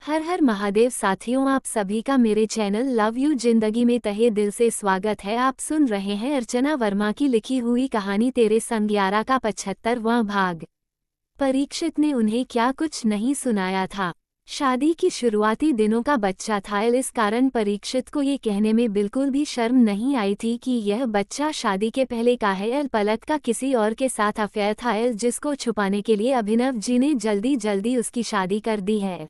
हर हर महादेव साथियों, आप सभी का मेरे चैनल लव यू जिंदगी में तहे दिल से स्वागत है। आप सुन रहे हैं अर्चना वर्मा की लिखी हुई कहानी तेरे संग 11 का 75वां भाग। परीक्षित ने उन्हें क्या कुछ नहीं सुनाया था। शादी की शुरुआती दिनों का बच्चा था, इस कारण परीक्षित को ये कहने में बिल्कुल भी शर्म नहीं आई थी कि यह बच्चा शादी के पहले का है। पलक का किसी और के साथ अफेयर था, जिसको छुपाने के लिए अभिनव जी ने जल्दी जल्दी उसकी शादी कर दी है।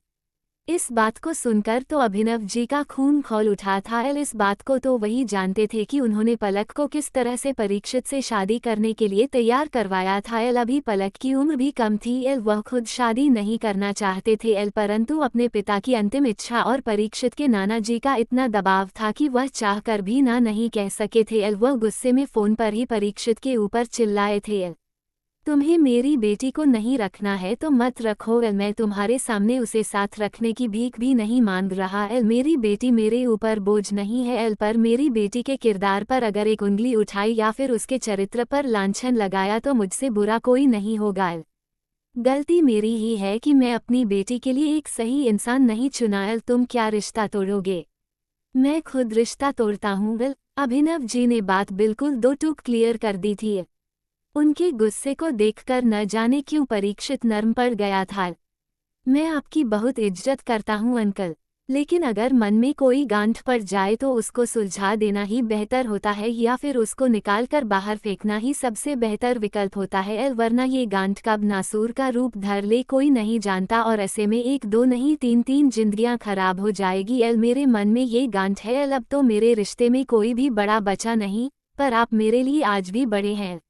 इस बात को सुनकर तो अभिनव जी का खून खौल उठा था। इस बात को तो वही जानते थे कि उन्होंने पलक को किस तरह से परीक्षित से शादी करने के लिए तैयार करवाया था। अभी पलक की उम्र भी कम थी। वह खुद शादी नहीं करना चाहते थे, परंतु अपने पिता की अंतिम इच्छा और परीक्षित के नाना जी का इतना दबाव था कि वह चाहकर भी ना नहीं कह सके थे। वह गुस्से में फोन पर ही परीक्षित के ऊपर चिल्लाए थे, तुम्हें मेरी बेटी को नहीं रखना है तो मत रखो। मैं तुम्हारे सामने उसे साथ रखने की भीख भी नहीं मांग रहा। मेरी बेटी मेरे ऊपर बोझ नहीं है। पर मेरी बेटी के किरदार पर अगर एक उंगली उठाई या फिर उसके चरित्र पर लांछन लगाया तो मुझसे बुरा कोई नहीं होगा। गलती मेरी ही है कि मैं अपनी बेटी के लिए एक सही इंसान नहीं चुना। तुम क्या रिश्ता तोड़ोगे? मैं खुद रिश्ता तोड़ता हूँ। अभिनव जी ने बात बिल्कुल दो टूक क्लियर कर दी थी। उनके गुस्से को देखकर न जाने क्यों परीक्षित नर्म पड़ गया था। मैं आपकी बहुत इज्जत करता हूँ अंकल, लेकिन अगर मन में कोई गांठ पड़ जाए तो उसको सुलझा देना ही बेहतर होता है, या फिर उसको निकाल कर बाहर फेंकना ही सबसे बेहतर विकल्प होता है। वरना ये गांठ कब नासूर का रूप धर ले कोई नहीं जानता, और ऐसे में एक दो नहीं तीन तीन जिंदगियां खराब हो जाएगी। मेरे मन में ये गांठ है। अब तो मेरे रिश्ते में कोई भी बड़ा बचा नहीं, पर आप मेरे लिए आज भी बड़े हैं।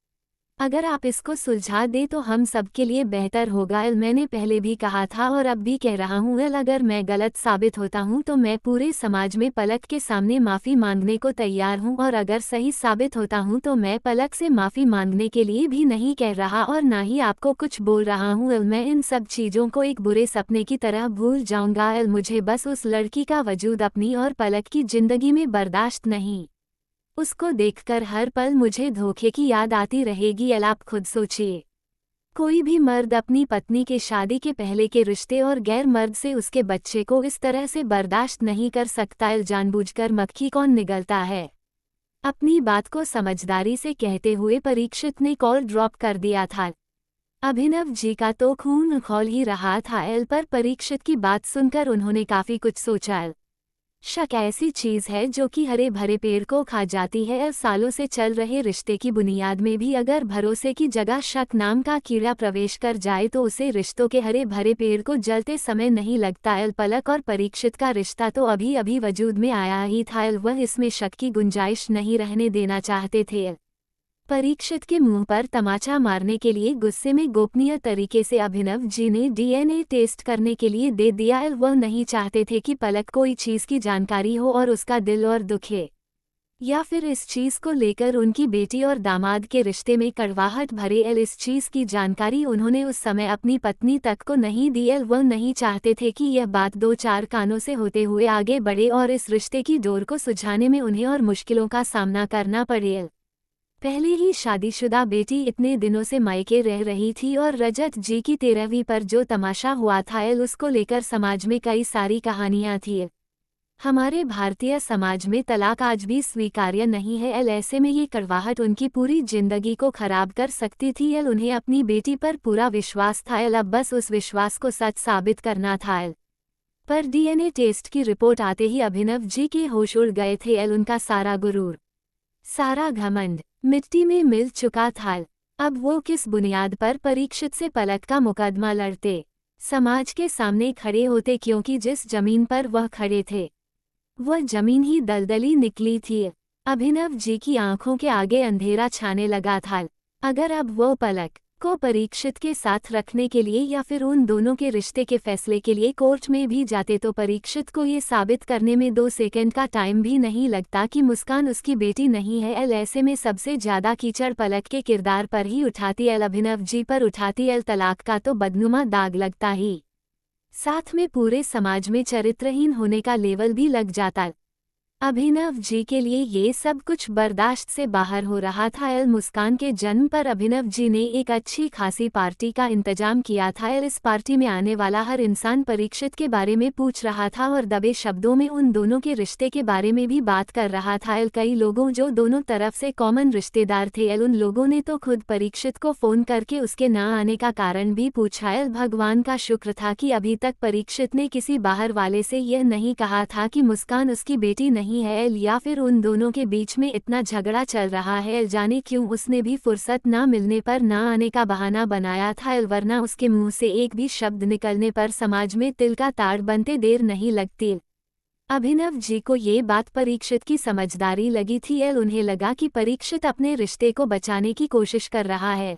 अगर आप इसको सुलझा दे तो हम सबके लिए बेहतर होगा। मैंने पहले भी कहा था और अब भी कह रहा हूँ, अगर मैं गलत साबित होता हूँ तो मैं पूरे समाज में पलक के सामने माफ़ी मांगने को तैयार हूँ, और अगर सही साबित होता हूँ तो मैं पलक से माफ़ी मांगने के लिए भी नहीं कह रहा और ना ही आपको कुछ बोल रहा हूँ। मैं इन सब चीज़ों को एक बुरे सपने की तरह भूल जाऊँगा। मुझे बस उस लड़की का वजूद अपनी और पलक की ज़िंदगी में बर्दाश्त नहीं। उसको देखकर हर पल मुझे धोखे की याद आती रहेगी। आप खुद सोचिए, कोई भी मर्द अपनी पत्नी के शादी के पहले के रिश्ते और गैर मर्द से उसके बच्चे को इस तरह से बर्दाश्त नहीं कर सकता। जानबूझकर मक्खी कौन निगलता है? अपनी बात को समझदारी से कहते हुए परीक्षित ने कॉल ड्रॉप कर दिया था। अभिनव जी का तो खून खौल ही रहा था। पर परीक्षित की बात सुनकर उन्होंने काफी कुछ सोचा। शक ऐसी चीज है जो कि हरे भरे पेड़ को खा जाती है। सालों से चल रहे रिश्ते की बुनियाद में भी अगर भरोसे की जगह शक नाम का कीड़ा प्रवेश कर जाए तो उसे रिश्तों के हरे भरे पेड़ को जलते समय नहीं लगता। पलक और परीक्षित का रिश्ता तो अभी अभी वजूद में आया ही था। वह इसमें शक की गुंजाइश नहीं रहने देना चाहते थे। परीक्षित के मुंह पर तमाचा मारने के लिए गुस्से में गोपनीय तरीके से अभिनव जी ने डीएनए टेस्ट करने के लिए दे दिया। वह नहीं चाहते थे कि पलक कोई चीज की जानकारी हो और उसका दिल और दुखे, या फिर इस चीज को लेकर उनकी बेटी और दामाद के रिश्ते में कड़वाहट भरे। इस चीज की जानकारी उन्होंने उस समय अपनी पत्नी तक को नहीं दी। वह नहीं चाहते थे कि यह बात दो चार कानों से होते हुए आगे बढ़े और इस रिश्ते की डोर को सुझाने में उन्हें और मुश्किलों का सामना करना पड़े। पहले ही शादीशुदा बेटी इतने दिनों से मायके रह रही थी, और रजत जी की 13वीं पर जो तमाशा हुआ था उसको लेकर समाज में कई सारी कहानियां थी। हमारे भारतीय समाज में तलाक आज भी स्वीकार्य नहीं है। ऐसे में ये कड़वाहट उनकी पूरी जिंदगी को खराब कर सकती थी। उन्हें अपनी बेटी पर पूरा विश्वास था। अब बस उस विश्वास को सच साबित करना था। पर डीएनए टेस्ट की रिपोर्ट आते ही अभिनव जी के होश उड़ गए थे। उनका सारा गुरूर, सारा घमंड मिट्टी में मिल चुका था। अब वो किस बुनियाद पर परीक्षित से पलक का मुकदमा लड़ते, समाज के सामने खड़े होते, क्योंकि जिस जमीन पर वह खड़े थे वह जमीन ही दलदली निकली थी। अभिनव जी की आंखों के आगे अंधेरा छाने लगा था। अगर अब वो पलक को परीक्षित के साथ रखने के लिए या फिर उन दोनों के रिश्ते के फैसले के लिए कोर्ट में भी जाते तो परीक्षित को ये साबित करने में 2 सेकंड का टाइम भी नहीं लगता कि मुस्कान उसकी बेटी नहीं है। ऐसे में सबसे ज्यादा कीचड़ पलक के किरदार पर ही उठाती। अभिनव जी पर उठाती। तलाक का तो बदनुमा दाग लगता ही, साथ में पूरे समाज में चरित्रहीन होने का लेवल भी लग जाता। अभिनव जी के लिए ये सब कुछ बर्दाश्त से बाहर हो रहा था। मुस्कान के जन्म पर अभिनव जी ने एक अच्छी खासी पार्टी का इंतजाम किया था। इस पार्टी में आने वाला हर इंसान परीक्षित के बारे में पूछ रहा था और दबे शब्दों में उन दोनों के रिश्ते के बारे में भी बात कर रहा था। कई लोगों जो दोनों तरफ से कॉमन रिश्तेदार थे, उन लोगों ने तो खुद परीक्षित को फोन करके उसके न आने का कारण भी पूछा। भगवान का शुक्र था कि अभी तक परीक्षित ने किसी बाहर वाले से यह नहीं कहा था कि मुस्कान उसकी बेटी नहीं है, या फिर उन दोनों के बीच में इतना झगड़ा चल रहा है। जाने क्यों उसने भी फुर्सत ना मिलने पर ना आने का बहाना बनाया था, वरना उसके मुंह से एक भी शब्द निकलने पर समाज में तिल का ताड़ बनते देर नहीं लगती। अभिनव जी को ये बात परीक्षित की समझदारी लगी थी। उन्हें लगा कि परीक्षित अपने रिश्ते को बचाने की कोशिश कर रहा है।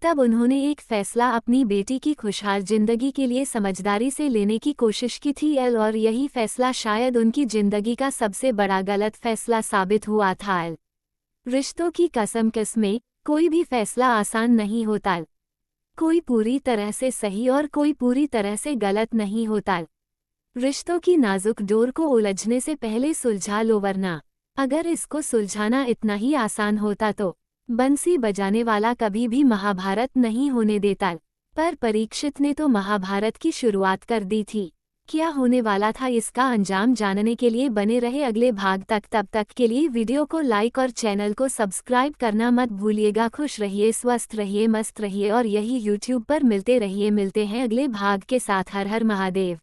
तब उन्होंने एक फैसला अपनी बेटी की खुशहाल जिंदगी के लिए समझदारी से लेने की कोशिश की थी। और यही फैसला शायद उनकी जिंदगी का सबसे बड़ा गलत फैसला साबित हुआ था। रिश्तों की कसम किस्में, कोई भी फैसला आसान नहीं होता। कोई पूरी तरह से सही और कोई पूरी तरह से गलत नहीं होता। रिश्तों की नाजुक डोर को उलझने से पहले सुलझा लो, वरना अगर इसको सुलझाना इतना ही आसान होता तो बंसी बजाने वाला कभी भी महाभारत नहीं होने देता। पर परीक्षित ने तो महाभारत की शुरुआत कर दी थी। क्या होने वाला था इसका अंजाम जानने के लिए बने रहे अगले भाग तक। तब तक के लिए वीडियो को लाइक और चैनल को सब्सक्राइब करना मत भूलिएगा। खुश रहिए, स्वस्थ रहिए, मस्त रहिए और यही यूट्यूब पर मिलते रहिए। मिलते हैं अगले भाग के साथ। हर हर महादेव।